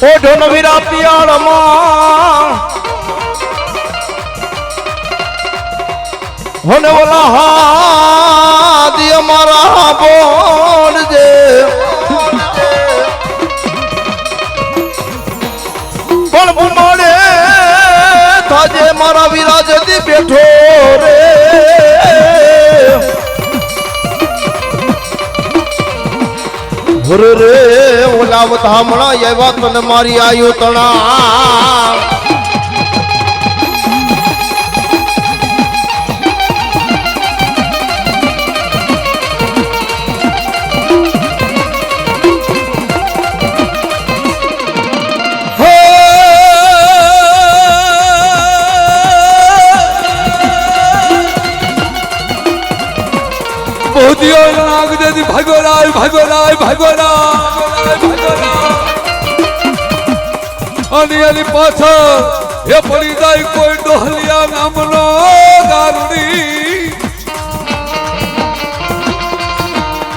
ઓઢો નવીરા પિયાળમાં હોને ઓલા હાદી અમારા બોલજે પણ બુમાડે થાજે મારા વિરાજતી બેઠો રે રે રે ઓલા વધામણા એવા તને મારી આયુ તણા ભાગોરાય ભાગોરાય ભાગોરાય અને એની પાછળ એ પડી જાય કોઈ ડોહલિયા નામનો ગારુડી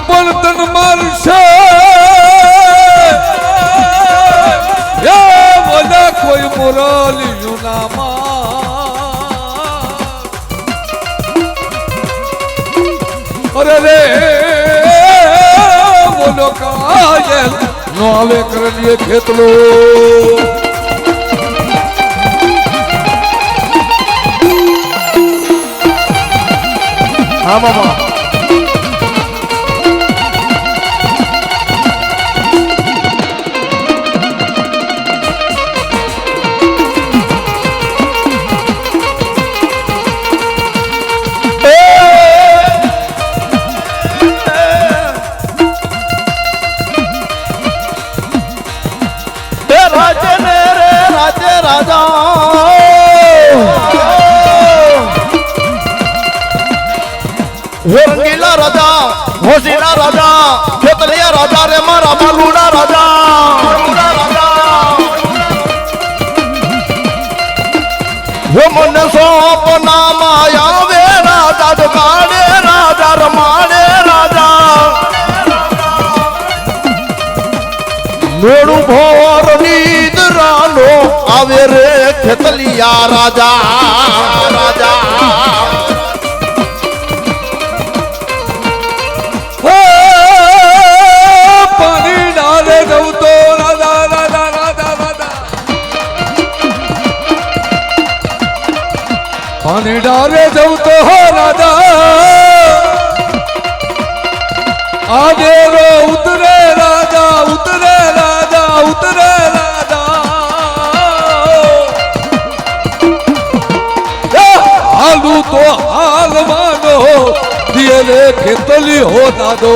પણ તન મારશે એ બધા કોઈ મોરાલિયું નામા અરે રે બોલો કાયલ નો આવે કરલીએ ખેતલો હા મામા રંગીલા રાજા હોશીલા રાજા ખેતલિયા રાજા રે મારા બાલુડા રાજા હો મને સોપના માયા વે રાજા જગાડે રાજા રમાડે રાજા મેળું ભોર નીંદરાનો આવે રે ખેતલિયા રાજા રાજા પાણી ડારે જવું તો હો રાજા આજે રો ઉતરે રાજા ઉતરે રાજા ઉતરે રાજા હાલું તો હાલ માનો દિયરે ખેતલી હો દાદો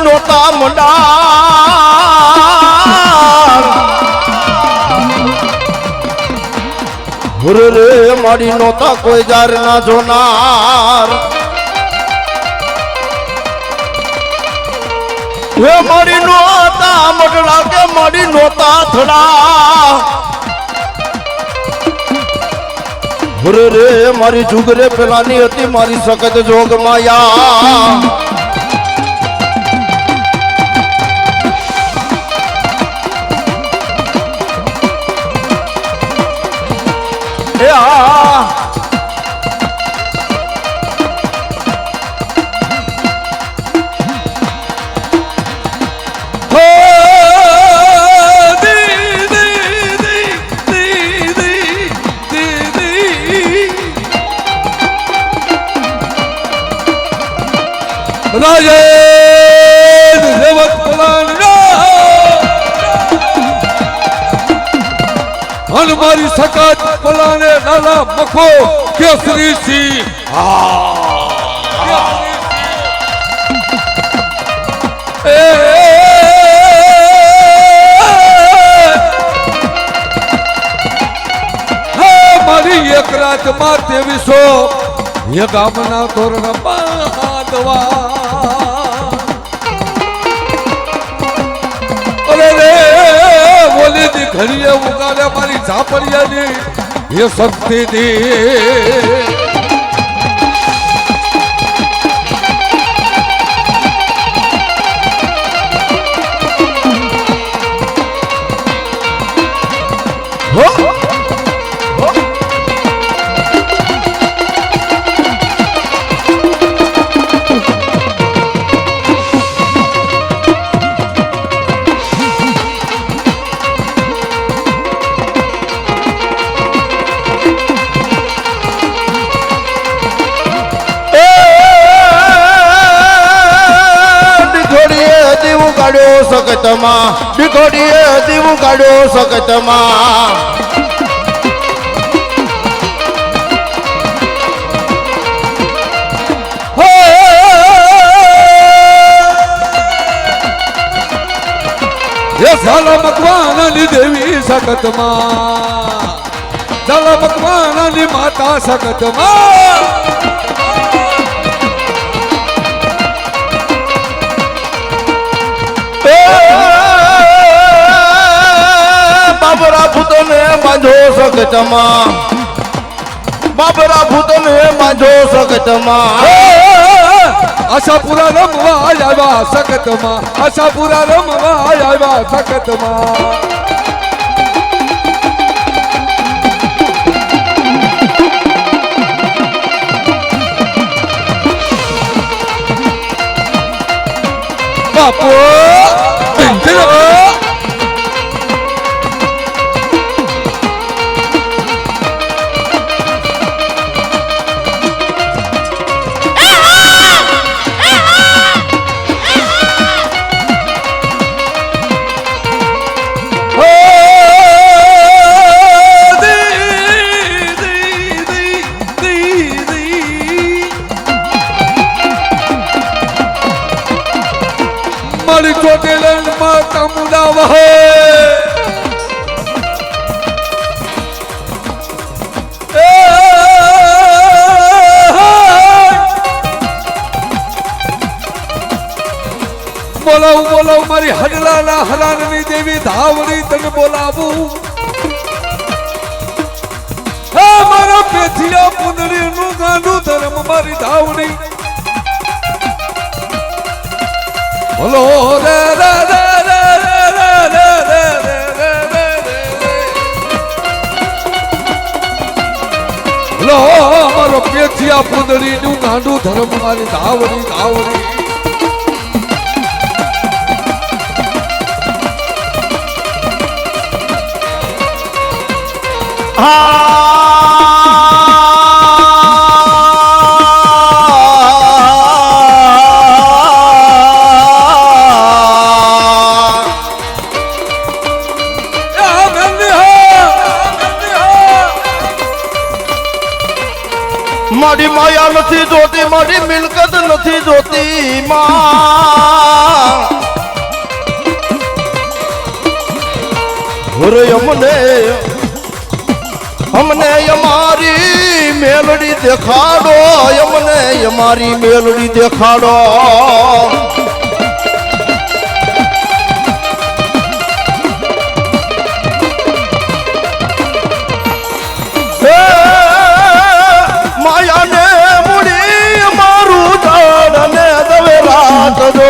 નોતા મંડાર રે મારી નોતા કોઈ જાર ના જોનાર હે મારી નોતા મડડા કે મારી નોતા થડા રે મારી જુગરે પેલાની હતી મારી સખત જોગ માયા મારી સકાત પલાને લાલા મખો કેસરી સી એ દીશો એ ગામના તોરણ બાંધવા અરે રે બોલી દી ઘડીએ ઉગાડે મારી ઝાપડિયાની એ શક્તિ દી સકતમાં દીકરીએ દીવું કાઢ્યો સકતમાં ઝાલા મકવાનાની દેવી સકતમાં ઝાલા મકવાનાની માતા સકતમાં બાબરા ભૂતને બાંધો સકતમાં બાબરા ભૂતને બાંધો સકતમાં આશાપુરા રમવા આવ્યા સકતમાં આશાપુરા રમવા આવ્યા સકતમાં બાપુ મારી ચોટેલન માતા મુડાવ હે બોલાવું બોલાવું મારી હડલાના હલાનની દેવી ધાવણી તને બોલાવું હે મારા પેથિયા પુંદડીનું ગાંડું ધર્મ મારી ધાવણી બોલો રે રે રે રે રે રે રે રે રે બોલો મારો પેથિયા પુંદડીનું ગાંડું ધર્મ મારી ધાવણી ધાવણી મારી માયા નથી જોતી મારી મિલકત નથી જોતી માં અમને અમારી મેલડી દેખાડો અમને અમારી મેલડી દેખાડો માયાને મુડી મારું દાડ ને દવે રાત દો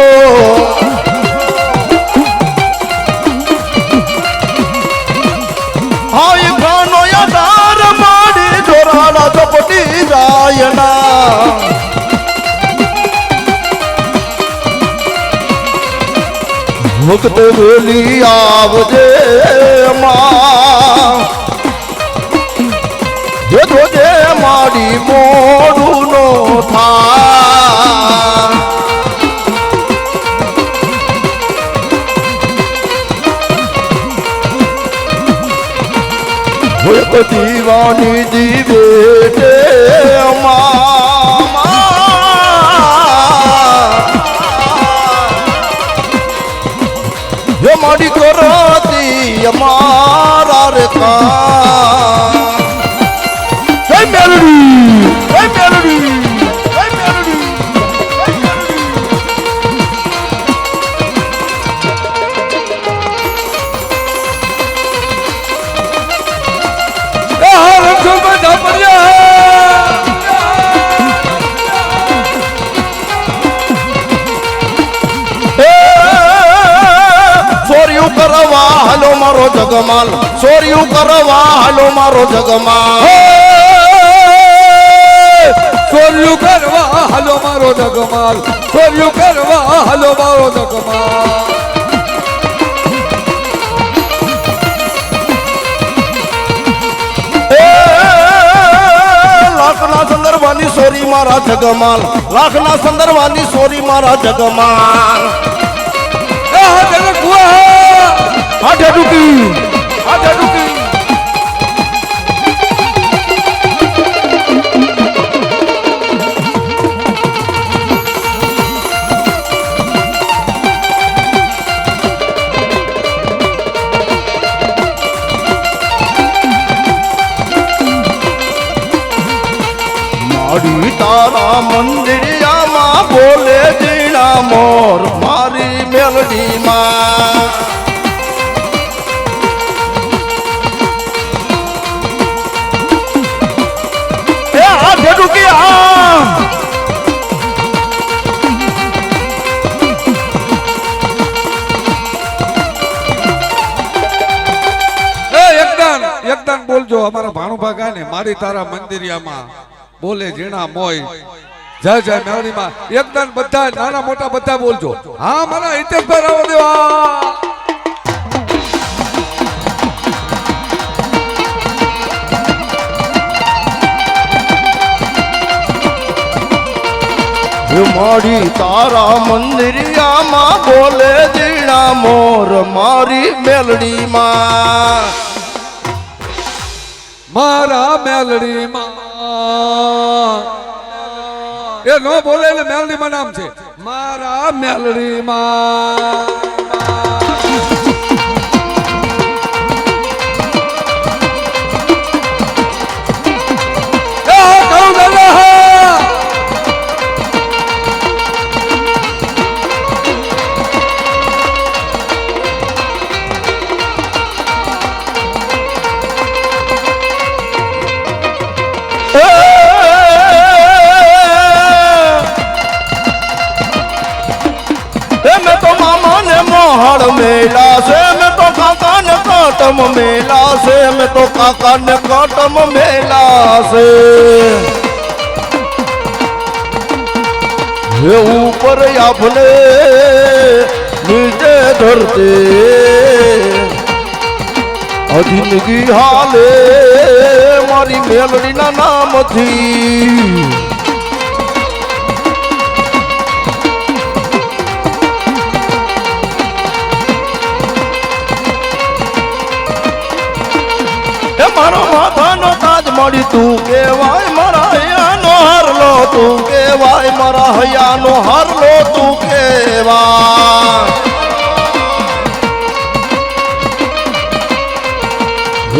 હાય ખાનો યાર માડી જોરાડા ચપટી જાય ના મુક્ત વેલી આવજે માં જોજે માડી મોડું નો થા દીવાની દી બેટે માડી કરતી અમારા રે કા જય મેલડી જગમાલ ચોર્યું કરવા હાલો મારો જગમાલ ચોર્યું કરવા હાલો મારો જગમાલ ચોર્યું કરવા હાલો મારો જગમાલ લાખના સંદર્ભની સોરી મારા જગમાલ લાખના સંદર્ભની સોરી મારા જગમાલ હાથે ડૂકી હાથે ડૂકી મારી તારા મંદિરિયામાં બોલે જીણા મોર મારી મેલડીમાં એ હાથે ડૂકી આમ એકદાન બોલજો અમારા ભાણુભા ગાય ને મારી તારા મંદિરિયામાં બોલે ઝીણા મોય જય જય મેળડીમાં એકદમ બધા નાના મોટા બધા બોલજો હા મારા હિતેશભાઈ રાવ દેવા મારી તારા મંદિરિયામાં બોલે જીણા મોર મારી મેલડીમાં મારા મેલડીમાં એ નો બોલે એટલે મેલડીમાં નામ છે મારા મેલડીમાં મેલા છે મેં તો કાકા ને કાટમ મેલા છે મેં તો કાકા ને કાટમ મેલા છે હે ઉપર આપને નીચે ધરતે જિંદગી હાલે મારી મેલડીના નામથી મારો માથાનો તાજ મળી તું કેવાય મારા હૈયાનો હારલો તું કેવાય મારા હૈયાનો હારલો તું કેવાય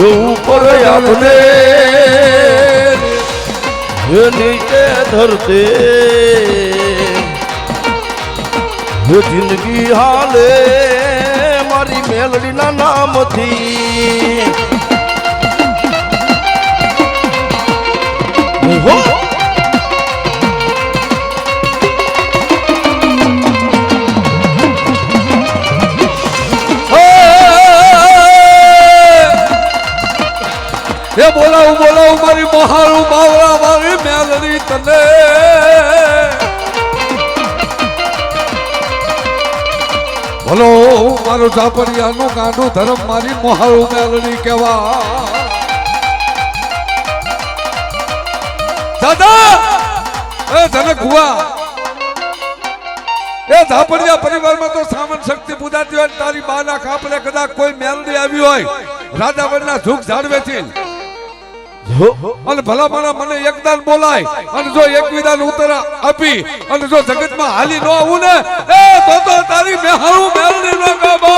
ઉપર આપને નીચે ધરતે જિંદગી હાલે મારી મેલડીના નામથી એ બોલાવું બોલાવું મારી મહારું બાવરા મારી મેલડી તને બોલો મારું ઝાપડિયાનું ગાંડું ધર્મ મારી મહારું મેલડી કેવા દાદા એ તને ગુવા એ ઝાપડિયા પરિવારમાં તો સામાન શક્તિ પૂજાતી હોય તારી બાના કાપલે કદાચ કોઈ મેલડી આવી હોય રાજાવરના ઝૂક ઝાડવેથી અને ભલા મારા મને એકદાન બોલાય અને જો એક વિધાન ઉત્તર આપી અને જો જગતમાં હાલી ન આવું ને એ તો તારી મેહારું મેલડી નો ગબો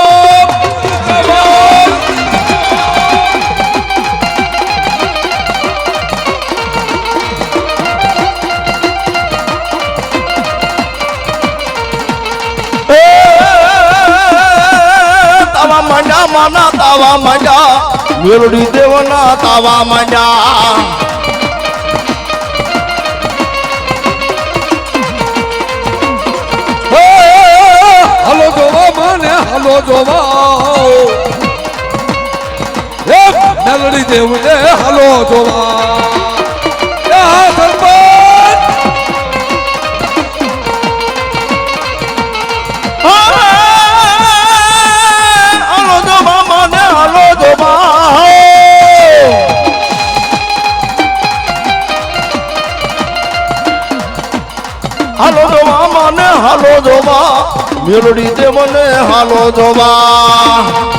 તાવા મંડા માના તાવા મંડા મેલડી દેવના તાવા મંડા હલો જોવા મને હલો જોવા એ મેલડી દેવને હાલો જોવા એ હા સરપંચ હાલો જોવા મને હાલો જોવા હાલો જોવા મને હાલો જોવા મેલડી દે મને હાલો જોવા